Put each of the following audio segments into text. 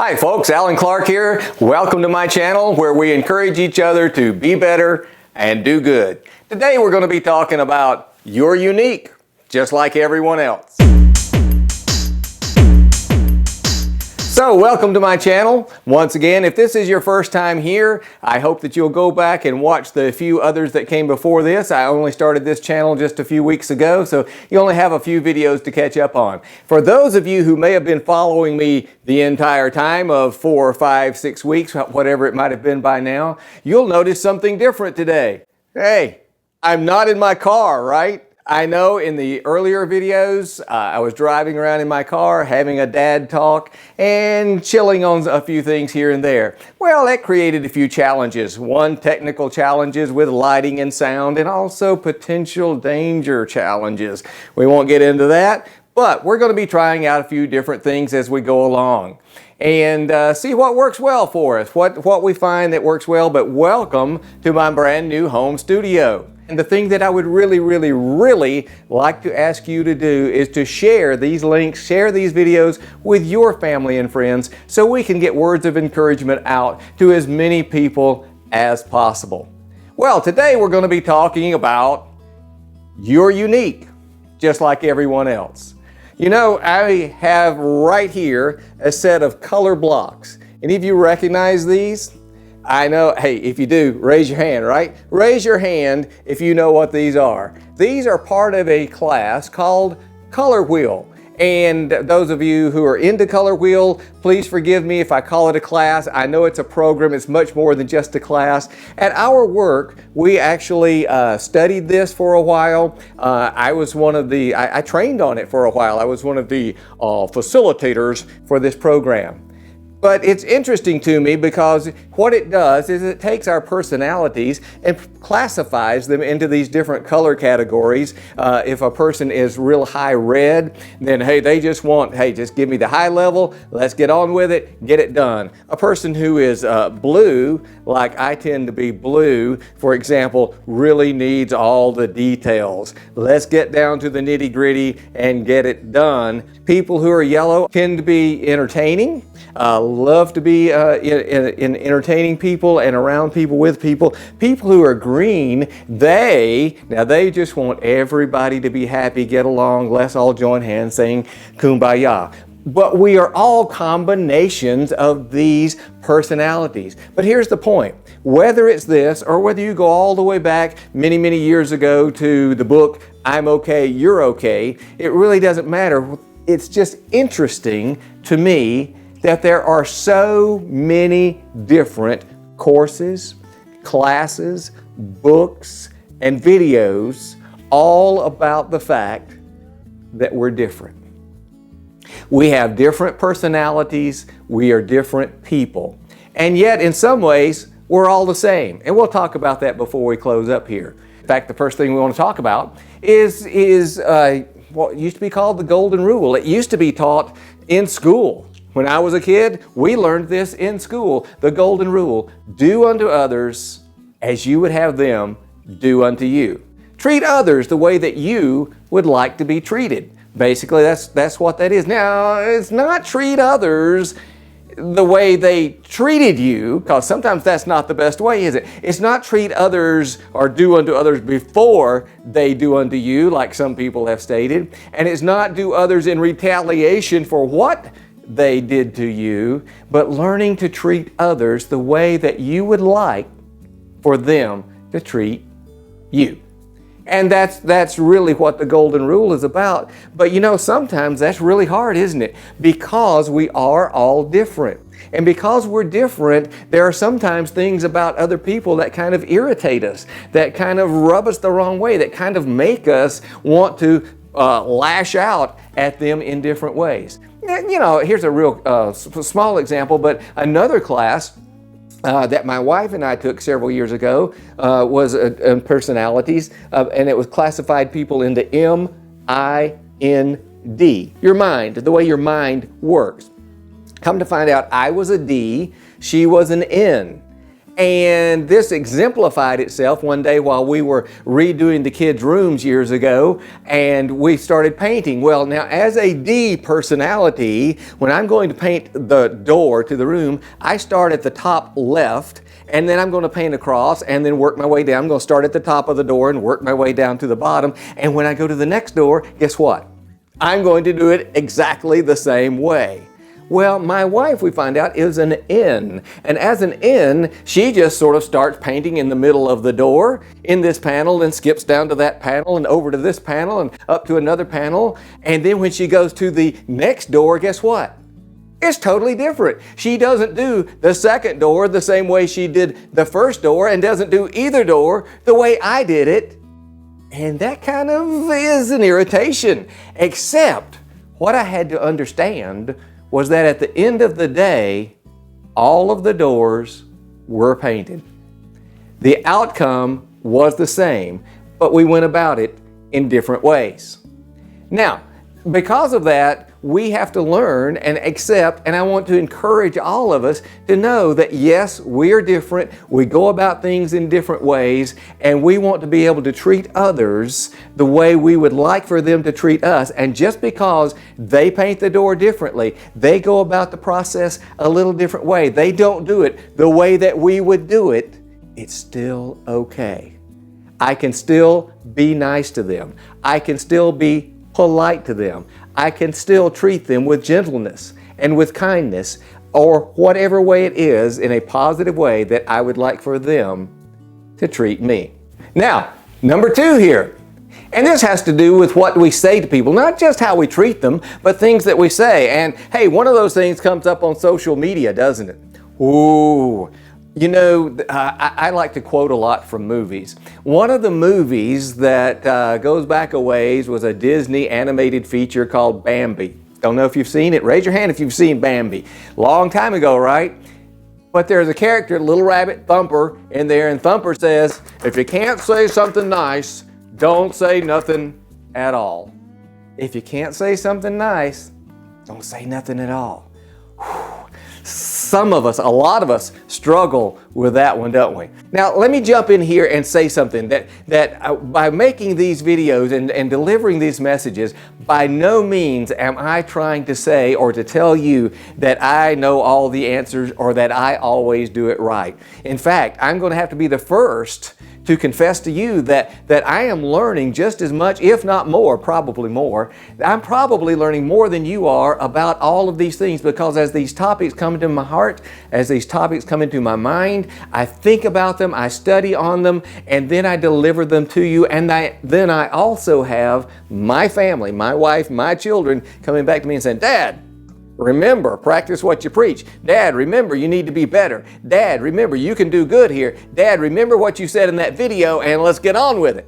Hi folks, Alan Clark here. Welcome to my channel where we encourage each other to be better and do good. Today we're going to be talking about you're unique, just like everyone else. So welcome to my channel. Once again, if this is your first time here, I hope that you'll go back and watch the few others that came before this. I only started this channel just a few weeks ago, so you only have a few videos to catch up on. For those of you who may have been following me the entire time of 4 or 5, 6 weeks, whatever it might have been by now, you'll notice something different today. Hey, I'm not in my car, right? I know in the earlier videos, I was driving around in my car, having a dad talk, and chilling on a few things here and there. Well, that created a few challenges. One, technical challenges with lighting and sound, and also potential danger challenges. We won't get into that, but we're going to be trying out a few different things as we go along. And see what works well for us, what we find that works well. But welcome to my brand new home studio. And the thing that I would really like to ask you to do is to share these links, share these videos with your family and friends so we can get words of encouragement out to as many people as possible. Well, today we're going to be talking about you're unique, just like everyone else. You know, I have right here a set of color blocks. Any of you recognize these? I know, hey, if you do, raise your hand, right? Raise your hand if you know what these are. These are part of a class called Color Wheel. And those of you who are into Color Wheel, please forgive me if I call it a class. I know it's a program. It's much more than just a class. At our work, we actually studied this for a while. I trained on it for a while. I was one of the facilitators for this program. But it's interesting to me because what it does is it takes our personalities and classifies them into these different color categories. If a person is real high red, then hey, they just want, hey, just give me the high level, let's get on with it, get it done. A person who is blue, like I tend to be blue, for example, really needs all the details. Let's get down to the nitty gritty and get it done. People who are yellow tend to be entertaining. Love to be in entertaining people and around people, with people. People who are green, they just want everybody to be happy, get along, let's all join hands saying kumbaya. But we are all combinations of these personalities. But here's the point. Whether it's this or whether you go all the way back many years ago to the book, I'm Okay, You're Okay, it really doesn't matter. It's just interesting to me that there are so many different courses, classes, books, and videos all about the fact that we're different. We have different personalities, we are different people, and yet in some ways we're all the same. And we'll talk about that before we close up here. In fact, the first thing we want to talk about is what used to be called the Golden Rule. It used to be taught in school. When I was a kid, we learned this in school, the Golden Rule. Do unto others as you would have them do unto you. Treat others the way that you would like to be treated. Basically, that's what that is. Now, it's not treat others the way they treated you, because sometimes that's not the best way, is it? It's not treat others or do unto others before they do unto you, like some people have stated. And it's not do others in retaliation for what they did to you, but learning to treat others the way that you would like for them to treat you. And that's really what the Golden Rule is about. But you know, sometimes that's really hard, isn't it? Because we are all different. And because we're different, there are sometimes things about other people that kind of irritate us, that kind of rub us the wrong way, that kind of make us want to lash out at them in different ways. You know, here's a real small example, but another class that my wife and I took several years ago was personalities, and it was classified people into M, I, N, D. Your mind, the way your mind works. Come to find out, I was a D, she was an N. And this exemplified itself one day while we were redoing the kids' rooms years ago, and we started painting. Well, now as a D personality, when I'm going to paint the door to the room, I start at the top left, and then I'm going to paint across and then work my way down. I'm going to start at the top of the door and work my way down to the bottom. And when I go to the next door, guess what? I'm going to do it exactly the same way. Well, my wife, we find out, is an N. And as an N, she just sort of starts painting in the middle of the door in this panel, and skips down to that panel and over to this panel and up to another panel. And then when she goes to the next door, guess what? It's totally different. She doesn't do the second door the same way she did the first door, and doesn't do either door the way I did it. And that kind of is an irritation. Except what I had to understand was that at the end of the day, all of the doors were painted. The outcome was the same, but we went about it in different ways. Now, because of that, we have to learn and accept, and I want to encourage all of us to know that yes, we are different, we go about things in different ways, and we want to be able to treat others the way we would like for them to treat us. And just because they paint the door differently, they go about the process a little different way, they don't do it the way that we would do it, it's still okay. I can still be nice to them. I can still be polite to them. I can still treat them with gentleness and with kindness, or whatever way it is, in a positive way that I would like for them to treat me. Now, number 2 here, and this has to do with what we say to people, not just how we treat them, but things that we say. And hey, one of those things comes up on social media, doesn't it? Ooh. You know, I like to quote a lot from movies. One of the movies that goes back a ways was a Disney animated feature called Bambi. Don't know if you've seen it. Raise your hand if you've seen Bambi. Long time ago, right? But there's a character, Little Rabbit Thumper, in there, and Thumper says, if you can't say something nice, don't say nothing at all. If you can't say something nice, don't say nothing at all. Whew. Some of us, a lot of us, struggle with that one, don't we? Now, let me jump in here and say something that by making these videos and delivering these messages, by no means am I trying to say or to tell you that I know all the answers or that I always do it right. In fact, I'm going to have to be the first to confess to you that I am learning just as much, if not more, probably more. I'm probably learning more than you are about all of these things, because as these topics come into my heart, as these topics come into my mind, I think about them, I study on them, and then I deliver them to you. And then I also have my family, my wife, my children coming back to me and saying, Dad, remember, practice what you preach. Dad, remember, you need to be better. Dad, remember, you can do good here. Dad, remember what you said in that video, and let's get on with it.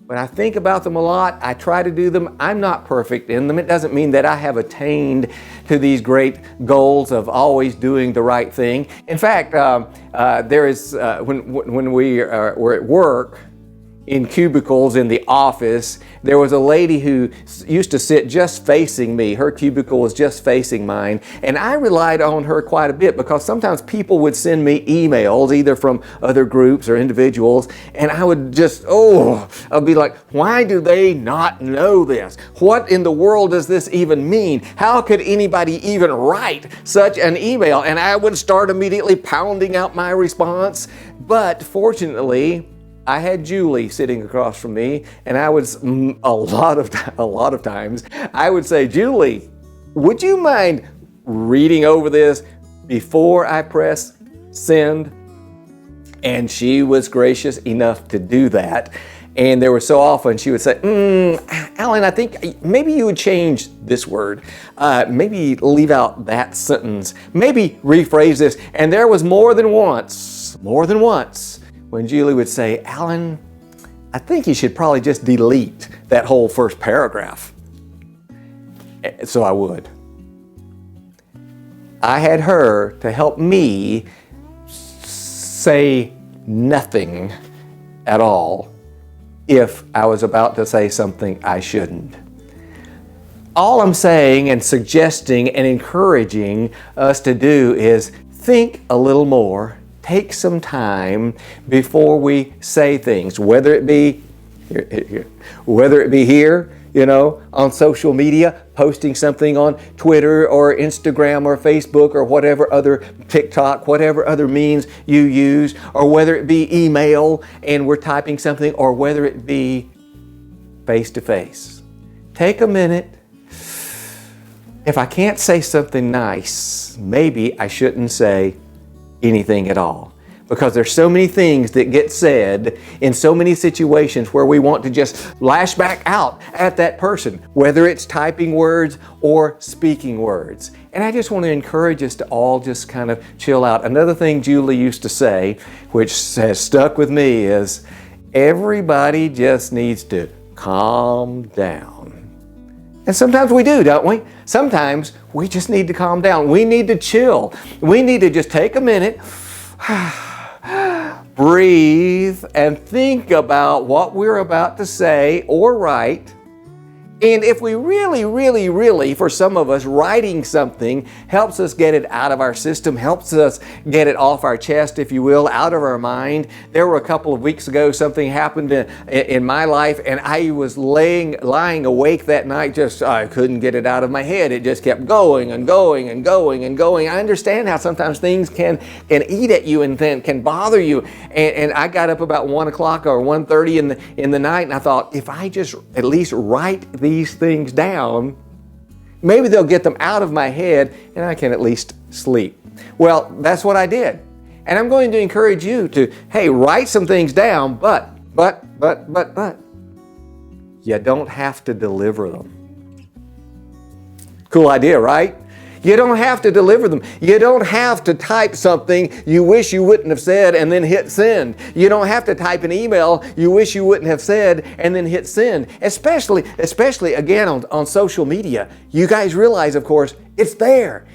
But I think about them a lot. I try to do them. I'm not perfect in them. It doesn't mean that I have attained to these great goals of always doing the right thing. In fact, when we were at work, in cubicles in the office, there was a lady who used to sit just facing me. Her cubicle was just facing mine. And I relied on her quite a bit, because sometimes people would send me emails, either from other groups or individuals, and I would just, I'd be like, why do they not know this? What in the world does this even mean? How could anybody even write such an email? And I would start immediately pounding out my response. But fortunately, I had Julie sitting across from me, and I was a lot of times I would say, Julie, would you mind reading over this before I press send? And she was gracious enough to do that. And there were so often she would say, Alan, I think maybe you would change this word. Maybe leave out that sentence. Maybe rephrase this. And there was more than once, when Julie would say, Alan, I think you should probably just delete that whole first paragraph. So I would. I had her to help me say nothing at all if I was about to say something I shouldn't. All I'm saying and suggesting and encouraging us to do is think a little more, take some time before we say things, whether it be here, on social media, posting something on Twitter or Instagram or Facebook or whatever other TikTok, whatever other means you use, or whether it be email and we're typing something, or whether it be face-to-face. Take a minute. If I can't say something nice, maybe I shouldn't say anything at all. Because there's so many things that get said in so many situations where we want to just lash back out at that person, whether it's typing words or speaking words. And I just want to encourage us to all just kind of chill out. Another thing Julie used to say, which has stuck with me, is everybody just needs to calm down. And sometimes we do, don't we? Sometimes we just need to calm down. We need to chill. We need to just take a minute, breathe, and think about what we're about to say or write. And if we really, for some of us, writing something helps us get it out of our system, helps us get it off our chest, if you will, out of our mind. There were a couple of weeks ago, something happened in my life, and I was lying awake that night, I couldn't get it out of my head. It just kept going and going and going and going. I understand how sometimes things can eat at you and then can bother you. And I got up about 1 o'clock or 1:30 in the night, and I thought, if I just at least write these things down, maybe they'll get them out of my head and I can at least sleep. Well, that's what I did. And I'm going to encourage you to, hey, write some things down, but, you don't have to deliver them. Cool idea, right? You don't have to deliver them. You don't have to type something you wish you wouldn't have said and then hit send. You don't have to type an email you wish you wouldn't have said and then hit send. Especially again on social media. You guys realize, of course, it's there.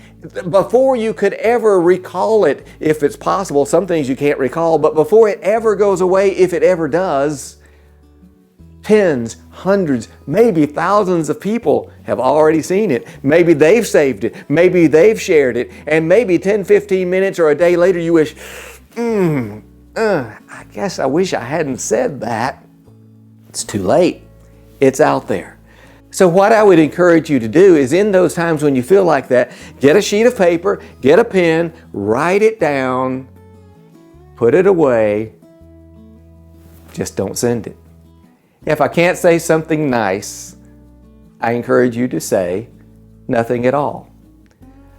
Before you could ever recall it, if it's possible, some things you can't recall, but before it ever goes away, if it ever does, tens, hundreds, maybe thousands of people have already seen it. Maybe they've saved it. Maybe they've shared it. And maybe 10, 15 minutes or a day later you wish, I guess I wish I hadn't said that. It's too late. It's out there. So what I would encourage you to do is, in those times when you feel like that, get a sheet of paper, get a pen, write it down, put it away, just don't send it. If I can't say something nice, I encourage you to say nothing at all.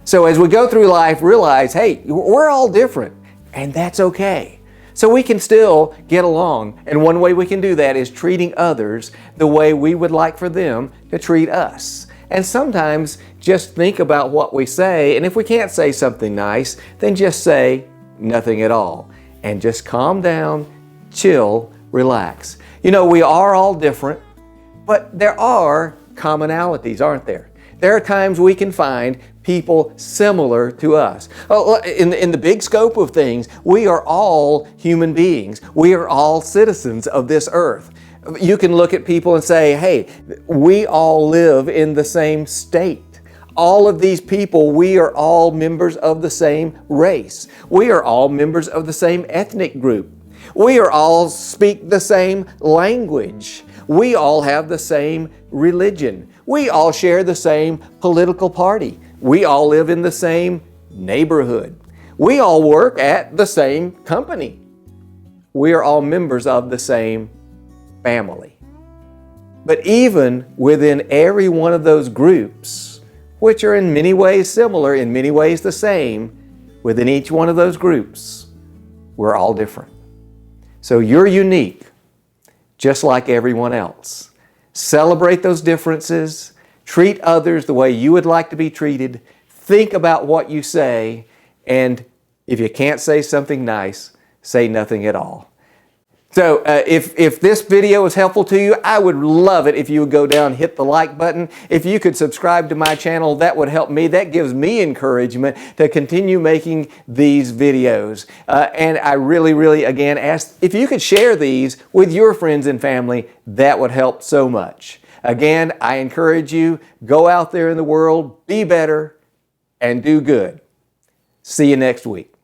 So as we go through life, realize, hey, we're all different, and that's okay. So we can still get along, and one way we can do that is treating others the way we would like for them to treat us. And sometimes just think about what we say, and if we can't say something nice, then just say nothing at all. And just calm down, chill, relax. We are all different, but there are commonalities, aren't there? There are times we can find people similar to us. In the big scope of things, we are all human beings. We are all citizens of this earth. You can look at people and say, hey, we all live in the same state. All of these people, we are all members of the same race. We are all members of the same ethnic group. We are all speak the same language. We all have the same religion. We all share the same political party. We all live in the same neighborhood. We all work at the same company. We are all members of the same family. But even within every one of those groups, which are in many ways similar, in many ways the same, within each one of those groups, we're all different. So you're unique, just like everyone else. Celebrate those differences. Treat others the way you would like to be treated. Think about what you say. And if you can't say something nice, say nothing at all. So if this video was helpful to you, I would love it if you would go down and hit the like button. If you could subscribe to my channel, that would help me. That gives me encouragement to continue making these videos. And I really, again, ask if you could share these with your friends and family. That would help so much. Again, I encourage you, go out there in the world, be better, and do good. See you next week.